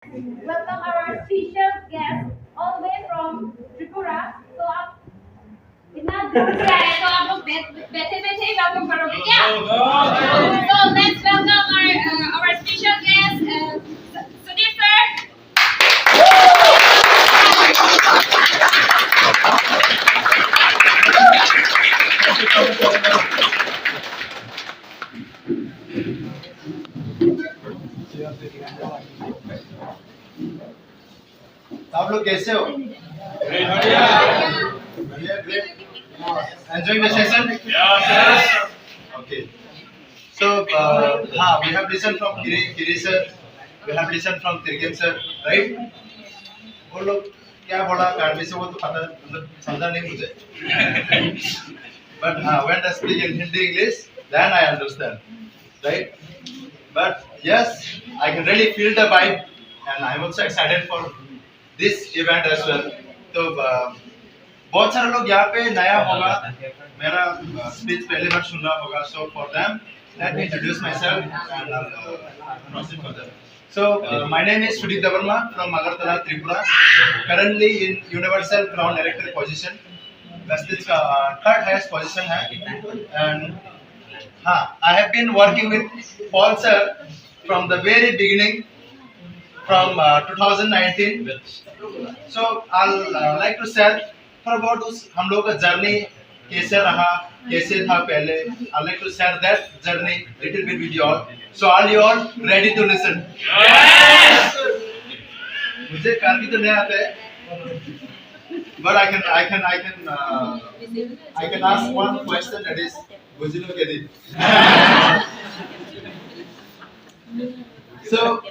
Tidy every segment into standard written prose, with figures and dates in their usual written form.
Welcome our special guest all the way from Tripura. So आप इतना दूर से आए तो आप लोग बैठे बैठे ही वेलकम करोगे क्या? So let's welcome our special guest Sudhip sir. आप लोग कैसे हो? बढ़िया, great. Enjoying the session? Yes. Okay. So, we have listened from Kiri sir, we have listened from Tirgem sir, right? वो लोग क्या बोला कार्बी से वो तो पता मतलब समझा नहीं मुझे. But when they speak in Hindi English, then I understand, right? But yes, I can really feel the vibe, and I'm also excited for this event as well. तो बहुत सारे लोग यहाँ पे नया होगा, मेरा स्पीच पहली बार सुन रहा होगा. So for them, let me introduce myself and proceed further. So my name is Debbarma from Agartala, Tripura. Currently in Univarsal Crown Elected position. Vestige का third highest position है. And I have been working with Paul sir from the very beginning, from 2019. So I'll like to share for about उस हम लोग का journey कैसे रहा, कैसे था पहले. I'd like to share that journey little bit with you all. So are you all ready to listen? Yes. मुझे कार भी तो नहीं आता है, but I can ask one question, that is बुझलो के दिन. So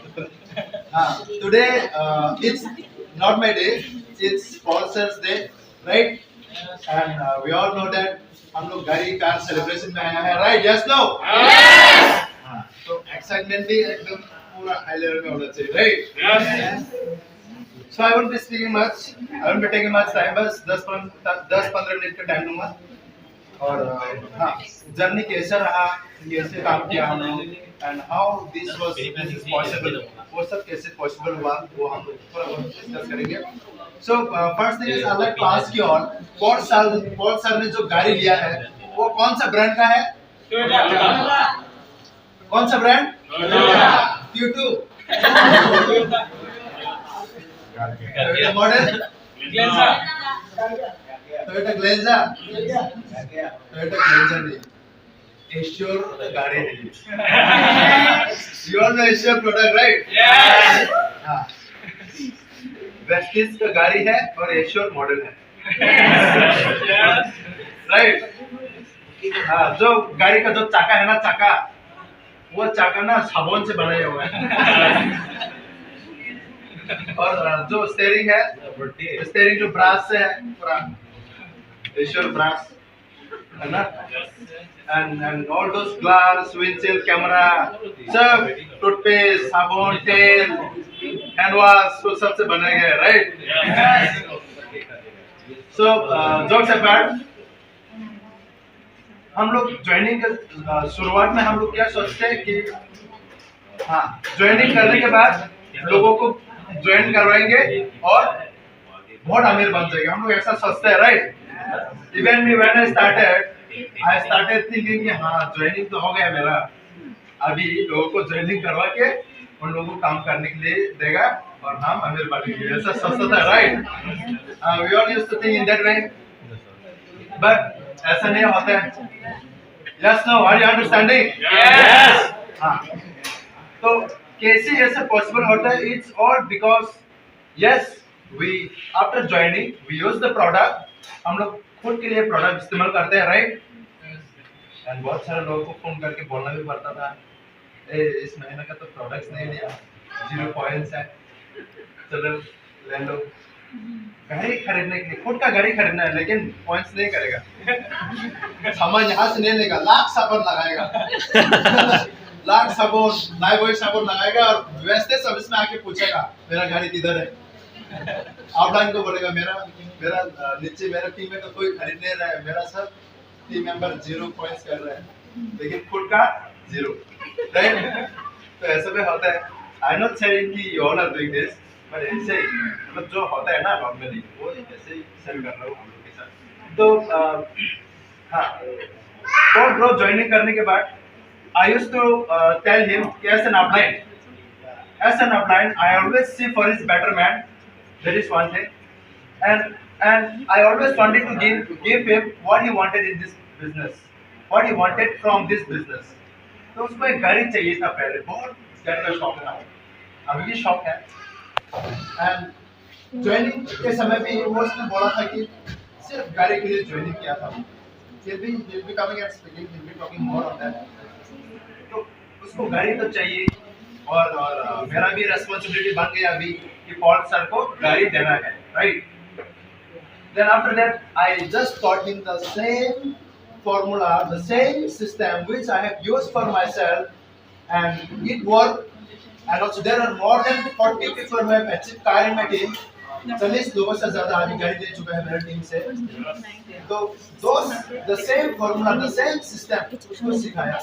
today it's not my day, it's Paul sir's day, right? And we all know that हम लोग गाड़ी कार सेलिब्रेशन में आया है, right? Yes, no? Yes. तो एक्साइटमेंट भी एकदम पूरा हाई लेवल में होना चाहिए, right? Yes. So I won't be speaking much, I won't be taking much time, बस 10-15 मिनट का टाइम लूँगा. और जर्नी कैसा रहा, कैसे काम किया हम लोग, and how this is possible, वो सब कैसे possible हुआ, वो हम लोग थोड़ा बहुत डिस्कस करेंगे. So first thing is I'd like to ask you all, Paul sir ने जो गाड़ी लिया है, वो कौन सा ब्रांड का है? टोयोटा. कौन सा brand? Toyota. Q2. Toyota model? Toyota Glanza. Toyota Glanza नहीं, एश्योर गाड़ी है. You all know assure product, right? Yes. हाँ. वेस्टिज का गाड़ी है और एश्योर मॉडल है. राइट. हाँ, जो गाड़ी का जो चाका है ना, चाका, वो चाका ना साबुन से बनाया हुआ है. और जो स्टीयरिंग है, स्टीयरिंग जो ब्रास से है, पूरा एश्योर ब्रास है ना. And all those glass, windshield, camera, सब टूथपेस्ट, साबुन, तेल, हैंड वॉश, वो सबसे बनाया गया है, राइट? So jokes apart, हम लोग ज्वाइनिंग के शुरुआत में हम लोग क्या सोचते हैं कि ज्वाइनिंग करने के बाद लोगों को ज्वाइन करवाएंगे और बहुत अमीर बन जाएंगे, हम लोग ऐसा सोचते हैं, right? Even me when I started thinking कि ज्वाइनिंग तो हो गया मेरा, अभी लोगों को ज्वाइनिंग करवा के उन लोगों को काम करने के लिए देगा और हम अमीर बनेंगे, ऐसा सोचता था, right? We all used to think in that way, but ऐसा नहीं होता है. Yes, no, are you understanding? Yes. तो कैसे ऐसा पॉसिबल होता है? It's all because yes, we after joining we use the product, हम लोग खुद के लिए प्रोडक्ट इस्तेमाल करते हैं, राइट? एंड बहुत सारे लोगों को फोन करके बोलना भी पड़ता था, इस महीने का तो प्रोडक्ट्स नहीं लिया, 0 पॉइंट्स है, चलो ले लो. गाड़ी खरीदने के लिए, खुद का गाड़ी खरीदना है, लेकिन पॉइंट्स नहीं करेगा. सामान यहाँ से नहीं लेगा, लाख साबुन लगाएगा. लाख साबुन, लाइफ साबुन लगाएगा और वैसे सर्विस में आके पूछेगा मेरा गाड़ी किधर है. ऑफलाइन को बोलेगा मेरा नीचे मेरा टीम में तो कोई खरीद नहीं रहा है, मेरा सब टीम मेंबर 0 पॉइंट्स कर रहे हैं, लेकिन खुद का 0, राइट? तो ऐसे में होता है. I'm not saying कि you all are doing this, but ऐसे मतलब जो होता है ना normally वो ऐसे ही सेल कर रहा हूँ हम लोग के साथ। तो हाँ, तो bro joining करने के बाद I used to tell him कि as an upline, I always see for his betterment. That is one thing, and I always wanted to give him what he wanted in this business, what he wanted from this business. तो उसको एक गाड़ी चाहिए था पहले, बहुत गाड़ी का शौक था, अभी भी शौक है। एंड ज्वाइनिंग के समय भी वो उसने बोला था कि सिर्फ गाड़ी के लिए ज्वाइनिंग किया था। he'll be coming and speaking, he'll be talking more on that. तो उसको गाड़ी तो चाहिए और मेरा भी रेस्पॉन्सिबिलिटी बन गया अभी कि पॉल सर को गाड़ी देना है, right? Then after that, I just taught him the same formula, the same system which I have used for myself, and it worked. And also there are more than 40 people who have achieved car in my team. 40 लोगों से ज़्यादा आदमी गाड़ी ले चुका है मेरे team से। तो those the same formula, the same system उसको सिखाया।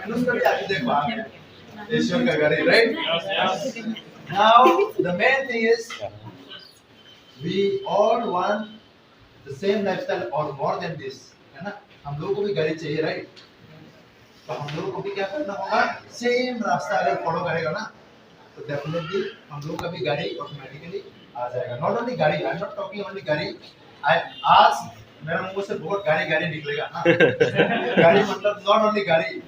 And उसको भी आगे देखो आप ईश्वर का गाड़ी, right? Now the main thing is we all want the same lifestyle or more than this, है ना? हम लोगों को भी गाड़ी चाहिए, right? तो हम लोगों को भी क्या करना होगा? सेम रास्ता अगर फॉलो करेगा ना, तो डेफिनेटली हम लोगों का भी गाड़ी ऑटोमेटिकली आ जाएगा। नॉट ओनली गाड़ी, I am not talking only गाड़ी। आज मेरे मुंह से बहुत गाड़ी निकलेगा ना। गाड़ी मतलब नॉट ओनली गाड़ी,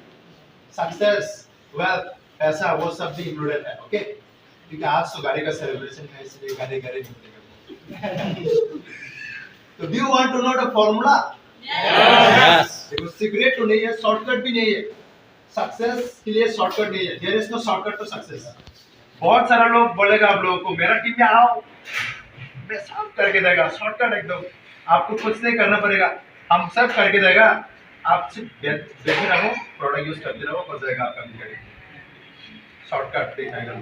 सक्सेस, वेल्थ, पैसा, वो सब भी इंक्लूडेड है, ओके? क्योंकि आज तो गाड़ी का सेलिब्रेशन है, इसलिए गाड़ी निकलेगा। तो do you want to know the formula? Yes. देखो सीक्रेट तो नहीं है, शॉर्टकट भी नहीं है। सक्सेस के लिए शॉर्टकट नहीं है। There is no shortcut to success. बहुत सारा लोग बोलेगा आप लोगों को मेरा टीम में आओ, मैं सब करके देगा, शॉर्टकट एकदम, आपको कुछ नहीं करना पड़ेगा, हम सब करके देगा, आप सिर्फ देखे रहो, प्रोडक्ट यूज करते रहो, हो जाएगा आपका भी गाड़ी। शॉर्टकट दिखाएगा,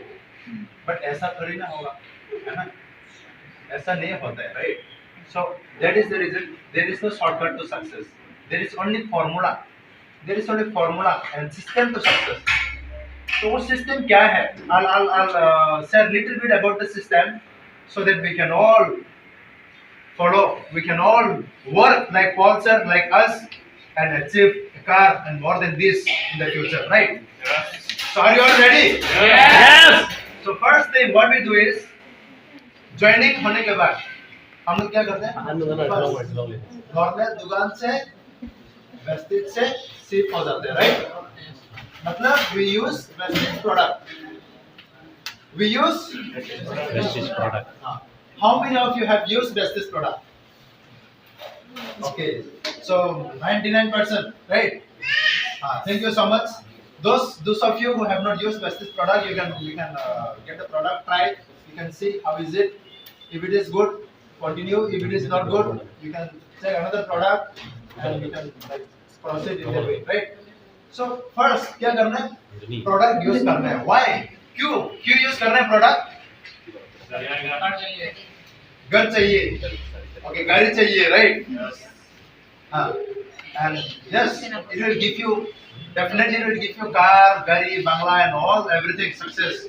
बट ऐसा थोड़ी ना होगा, है ना? ऐसा नहीं होता है, right? So that is the reason there is no shortcut to success. There is only formula. There is only formula and system to success. So what system क्या है? I'll say a little bit about the system so that we can all follow. We can all work like Paul sir, like us, and achieve a car and more than this in the future, right? Yes. So are you all ready? Yes. So first thing what we do is joining होने के बाद हम लोग क्या करते हैं? Normal दुकान से वेस्टेज से शिप हो जाते हैं, राइट? मतलब we use vestige product. We use vestige product. How many of you have used vestige product? Okay, so 99%, right? Thank you so much. Those of you who have not used vestige product, you can get the product, try it. You can see how is it. If it is good, continue. If it is not good, you can check another product and you can like proceed in that way, right? So first क्या करना है? Product use करना है. Why? क्यों use करना है product? घर चाहिए. Okay, गाड़ी चाहिए, right? हाँ. And yes, it will give you car, गाड़ी, bangla and all everything success.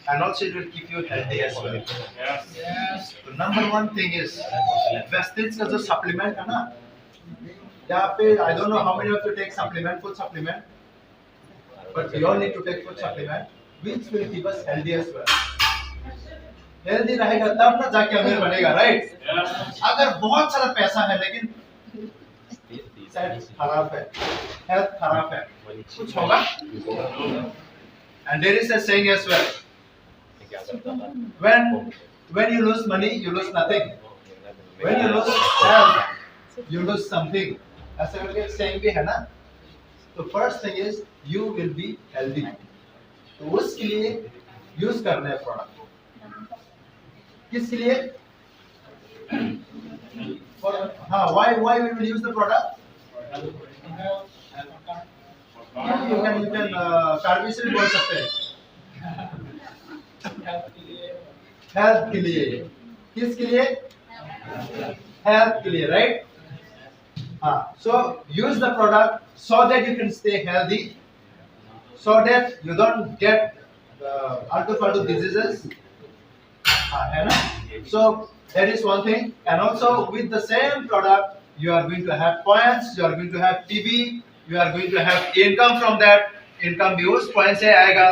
And also it will keep you healthy as well. Yes. So number one thing is Vestige का जो supplement है ना, यहाँ पे I don't know how many of you take supplement, food supplement, but we all need to take food supplement, which will keep us healthy as well. Healthy रहेगा तब ना जाके अमीर बनेगा, right? अगर बहुत सारा पैसा है लेकिन खराब है, health खराब है, कुछ होगा? And there is a saying as well. When you lose money, you lose nothing. When you lose health, you lose something. ऐसा करके saying भी है ना? तो first thing is you will be healthy. तो उसके लिए use करना है product को. किसके लिए? Why we will use the product? You can carbohydrate बोल सकते हैं. हेल्थ के लिए. किसके लिए? हेल्थ के लिए, right? So use the product so that you can stay healthy, so that you don't get alto falto diseases. है ना? So that is one thing, and also with the same product you are going to have points, you are going to have TB, you are going to have income from that. income भी उस point से आएगा,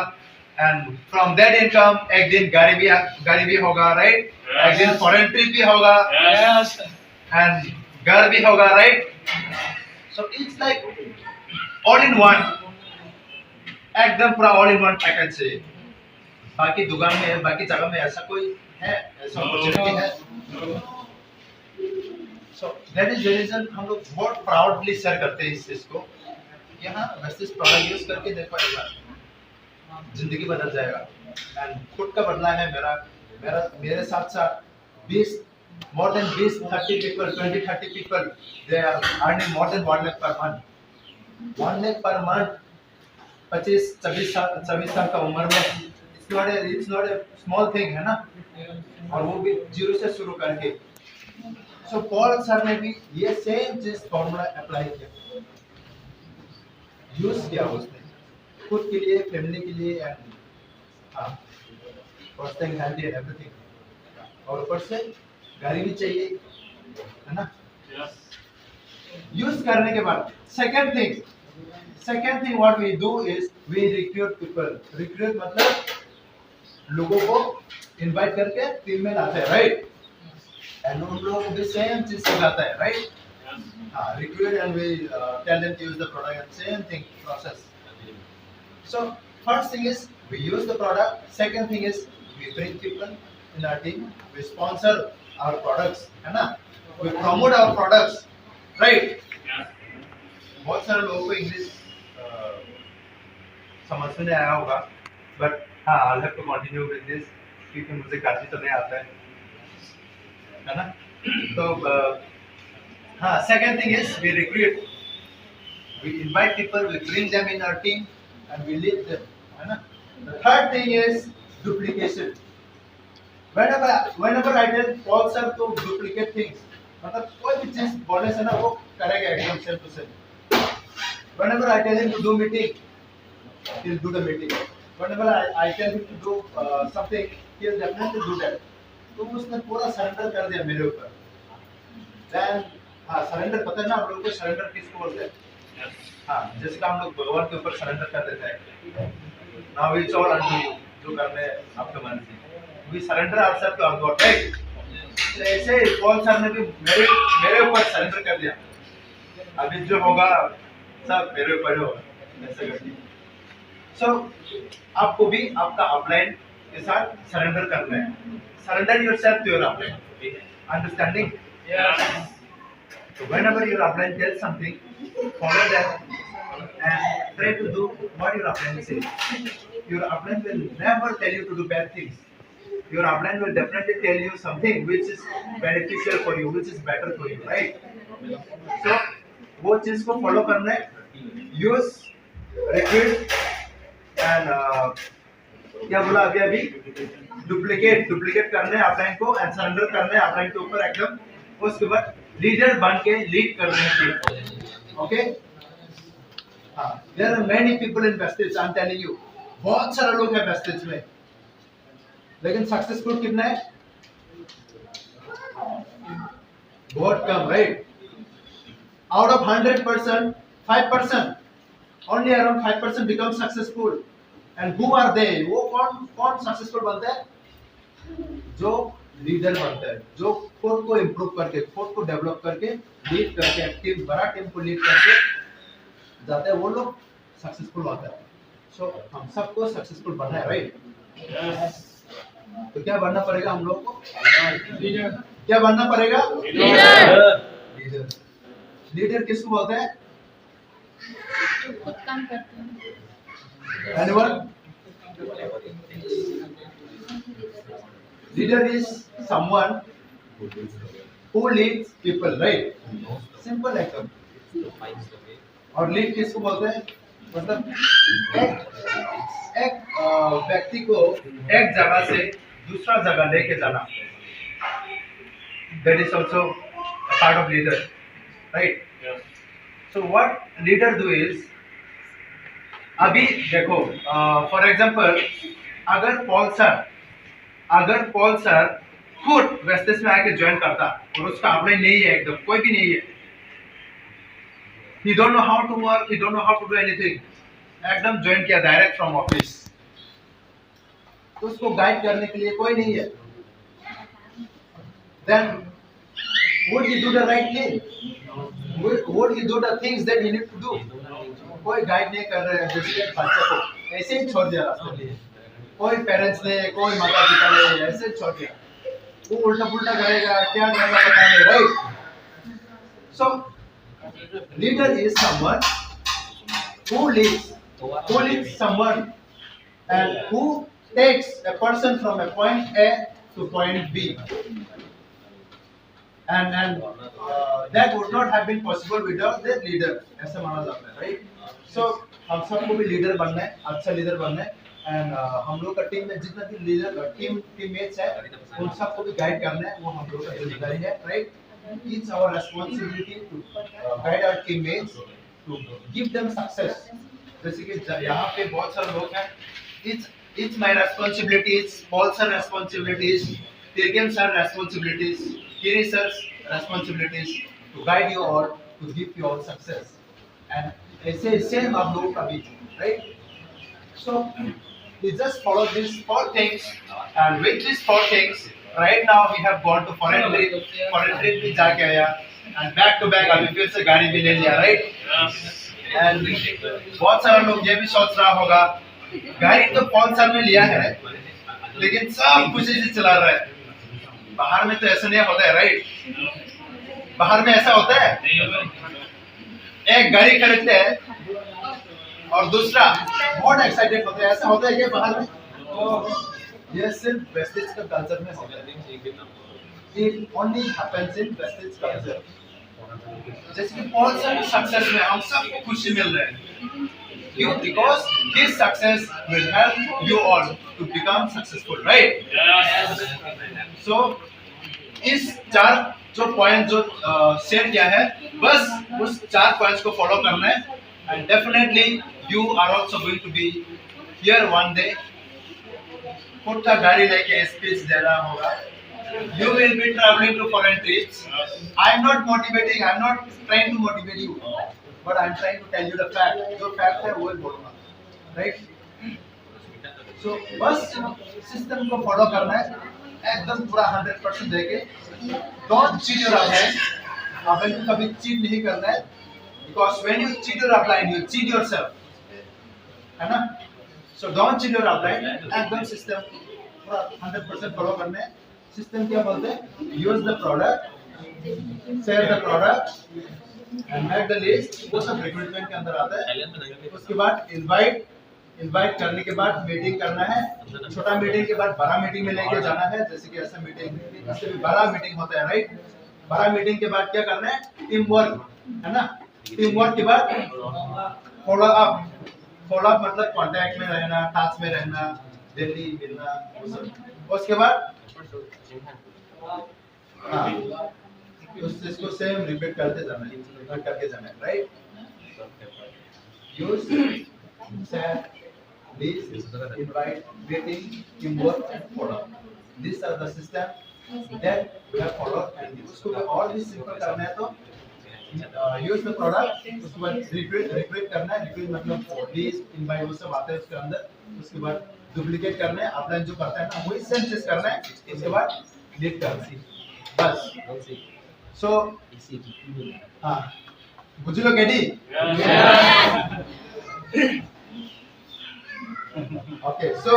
and from that income एक दिन गाड़ी भी होगा, right? एक दिन foreign trip भी होगा, Yes. and घर भी होगा, right? So it's like all in one, एकदम पूरा all in one package से. बाकी दुकान में, बाकी जगह में ऐसा कोई है, ऐसा opportunity है. So that is the reason हम लोग बहुत proudly शेयर करते हैं इस चीज को. यहाँ वेस्टिज प्रोडक्ट यूज करके देखो एक बार, जिंदगी बदल जाएगा. एंड खुद का बदला है मेरे साथ साथ 20 more than 20-30 people, 20-30 people, they are earning more than 1 lakh per month. 1 lakh per month, 25-26 साल का उम्र में, it's not a small thing है ना, और वो भी जीरो से शुरू करके. So पॉल सर ने भी ये सेम चीज फॉर्मूला अप्लाई किया, यूज किया उसने खुद के लिए, फैमिली के लिए, and first thing healthy and everything. और ऊपर से गाड़ी भी चाहिए, है ना? यूज करने के बाद second thing what we do is we recruit people. Recruit मतलब लोगों को इनवाइट करके टीम में लाते हैं, राइट? एंड उन लोगों को भी सेम चीज सिखाता है, right? recruit and we tell them to use the product, and same thing process. So first thing is we use the product, second thing is we bring people in our team, we sponsor our products, है ना? We promote our products, right? बहुत सारे लोगों को English समझ में नहीं आया होगा, but हाँ, I'll have to continue with this क्योंकि मुझे काफी तो नहीं आता है ना? तो second thing is we recruit, we invite people, we bring them in our team, and we lead them, है ना? The third thing is duplication. Whenever I tell Paul sir to duplicate things, मतलब कोई भी चीज बोलने से ना वो करेगा एकदम same to same. Whenever I tell him to do meeting, he'll do the meeting. Whenever I tell him to do something, he'll definitely do that. तो उसने पूरा सरेंडर कर दिया मेरे ऊपर. Then सरेंडर पता है ना आप लोगों को सरेंडर किसको बोलते हैं? जैसे कि हम लोग भगवान के ऊपर सरेंडर कर देते हैं. Now it's all unto you, जो करने आपके मन से. We surrender ourselves to our God, right? ऐसे पॉल सर ने भी मेरे ऊपर सरेंडर कर दिया. अभी जो होगा सब मेरे ऊपर होगा, ऐसे करके. So आपको भी आपका अपलाइन के साथ सरेंडर करना है. Surrender yourself to your upline. Understanding? Yes. So whenever your upline tells something, follow that and try to do what your upline says. Your upline will never tell you to do bad things. Your upline will definitely tell you something which is beneficial for you, which is better for you, right? So वो चीज को follow करना है. Use, recruit and क्या बोला अभी duplicate करने हैं अपलाइन को एंड सरेंडर करने हैं अपलाइन के ऊपर एकदम. उसके बाद लीडर बन के लीड करने हैं. Okay, there are many people in wastage. I am telling you, बहुत सारे लोग हैं वेस्टेज में, लेकिन सक्सेसफुल कितना है? बहुत कम, right? Out of 100%, 5%, only around 5% become successful. And who are they? वो कौन सक्सेसफुल बनता है? जो लीडर बनता है, जो खुद को इम्प्रूव करके, खुद को डेवलप करके, लीड करके, टीम, बड़ा टीम को लीड करके जाते हैं, वो लोग सक्सेसफुल होता है. सो हम सबको सक्सेसफुल बनना है, राइट? तो क्या बनना पड़ेगा हम लोग को? क्या बनना पड़ेगा? लीडर. लीडर किसको बोलते हैं? खुद काम करते हैं. Anyone? Leader is someone who leads people, right? Simple एकदम. और लीड किसको बोलते हैं? मतलब एक व्यक्ति को एक जगह से दूसरा जगह लेके जाना. That is also a part of leader, right? Yes. So what leader do is, अभी देखो फॉर एग्जाम्पल अगर पॉल सर खुद वेस्टेज में आके ज्वाइन करता और उसका अपलाइन नहीं है, एकदम कोई भी नहीं है, he don't know how to work, he don't know how to do anything, एकदम ज्वाइन किया डायरेक्ट फ्रॉम ऑफिस, तो उसको गाइड करने के लिए कोई नहीं है, then would he do the right thing? Would he do the things that he need to do? कोई गाइड नहीं कर रहे हैं, जैसे बच्चे को ऐसे ही छोड़ दिया रास्ते पे, कोई पेरेंट्स ने, कोई माता पिता ने ऐसे ही छोड़ दिया, वो उल्टा पुल्टा करेगा, क्या करेगा पता नहीं, right? So leader is someone who leads someone and who takes a person from a point A to point B, and that would not have been possible without the leader, ऐसा माना जाता है, right? So हम सबको भी leader बनना है, अच्छा लीडर बनना है, एंड हम लोग का टीम में जितना भी लीडर टीममेट्स है उन सबको भी गाइड करना है, वो हम लोग का जिम्मेदारी है, right? It's our responsibility to guide our teammates to give them success. जैसे कि यहाँ पे बहुत सारे लोग हैं, it's my responsibilities, Paul sir responsibilities, Tirgem sir responsibilities, Kiri sir's responsibilities to guide you all, to give you all success. And ऐसे same आप लोगों का भी, right? So we just follow these 4 things, and with these 4 things, right now we have gone to foreign trip भी जाके आया, and back to back अभी फिर से गाड़ी भी ले लिया, right? And बहुत सारे लोग ये भी सोच रहा होगा, गाड़ी तो कौन सा में लिया है, लेकिन सब कुछ ऐसे चला रहा है, बाहर में तो ऐसा नहीं होता है, राइट? बाहर में ऐसा होता है, एक गाड़ी खरीदते हैं और दूसरा बहुत एक्साइटेड होते हैं, ऐसा होता है कि बाहर में? तो ये सिर्फ वेस्टेज का कल्चर में होता है, it only happens in wastage culture. जैसे कि पॉल सर की सक्सेस में हम सबको खुशी मिल रहा है, क्यों? Because his success will help you all to become successful, right? So इस 4 जो पॉइंट जो शेयर किया है, बस उस 4 पॉइंट्स को फॉलो करना है, and definitely you are also going to be here one day, खुद का गाड़ी लेके स्पीच देना होगा, you will be traveling to foreign trips. I am not motivating, I am not trying to motivate you, but I am trying to tell you the fact, जो fact है वो ही बोलूँगा, right? So बस system को follow करना है, एकदम पूरा 100% देके, don't cheat your upline, अपने को कभी चीट नहीं करना है, because when you cheat your upline, you cheat yourself, है ना? So don't cheat your upline, एकदम सिस्टम पूरा 100% फॉलो करना है। सिस्टम क्या बोलते हैं? Use the product, share the product, and make the list, वो सब रिक्रूटमेंट के अंदर आता है। उसके बाद इनवाइट करने के बाद मीटिंग करना है, छोटा मीटिंग के बाद बड़ा मीटिंग में लेके जाना है, जैसे कि ऐसा मीटिंग, इससे भी बड़ा मीटिंग होता है, राइट? बड़ा मीटिंग के बाद क्या करना है? टीम वर्क, है ना? टीम वर्क के बाद फॉलो अप मतलब कांटेक्ट में रहना, टास्क में रहना, डेली मिलना, वो सब। उसके बाद उसको सेम रिपीट करते जाना है, right? Use, share, list, invite, meeting, teamwork, and follow. These are the system that we have followed, and उसको और भी सिंपल करना है तो use the product, उसके बाद repeat करना है, repeat मतलब list, invite वो सब आता है उसके अंदर, उसके बाद डुप्लीकेट करना है, अपलाइन जो करता है ना वही सेम चीज करना है, उसके बाद लीड करना है, बस। So हाँ, बुझ लो कैडी? Okay, so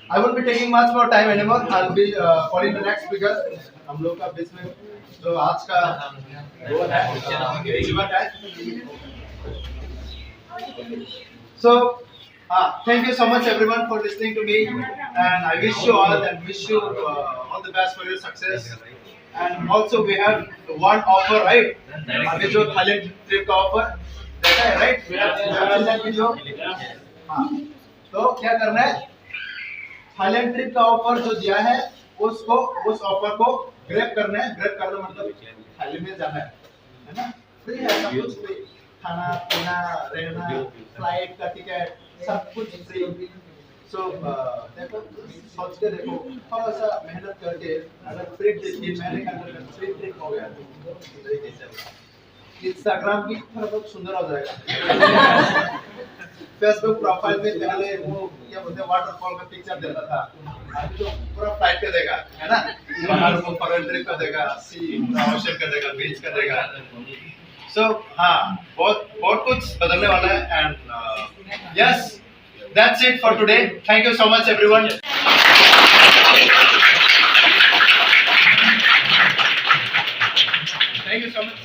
I won't be taking much more time anymore. I'll be calling the next speaker. हम लोग का बीच में जो आज का वो है जीवन है। So thank you so much everyone for listening to me, and I wish you all all the best for your success. And also we have one offer, right? अभी जो थाईलैंड ट्रिप का ऑफर देखा है, right? We have seen that video. तो क्या करना है? Thailand trip का ऑफर जो दिया है उस ऑफर को ग्रैब करना है। ग्रैब करना मतलब थाईलैंड में जाना है ना? फ्री है सब कुछ, फ्री, खाना पीना रहना, फ्लाइट का टिकट सब कुछ फ्री। सो देखो सोच के देखो थोड़ा सा मेहनत करके अगर प्रिंट 3 महीने के अंदर प्रिंट हो गया तो ये चलेगा। इंस्टाग्राम की थोड़ा बहुत सुंदर हो जाएगा। फेसबुक प्रोफाइल में पहले वो क्या बोलते हैं वाटरफॉल का पिक्चर देता था, अभी तो पूरा फ्लाइट कर देगा, है ना? बाहर वो फॉरेन ट्रिप कर देगा, सी ओशन कर देगा, बीच कर देगा। सो हाँ, बहुत बहुत कुछ बदलने वाला है and yes, that's it for today. Thank you so much everyone. Thank you so much.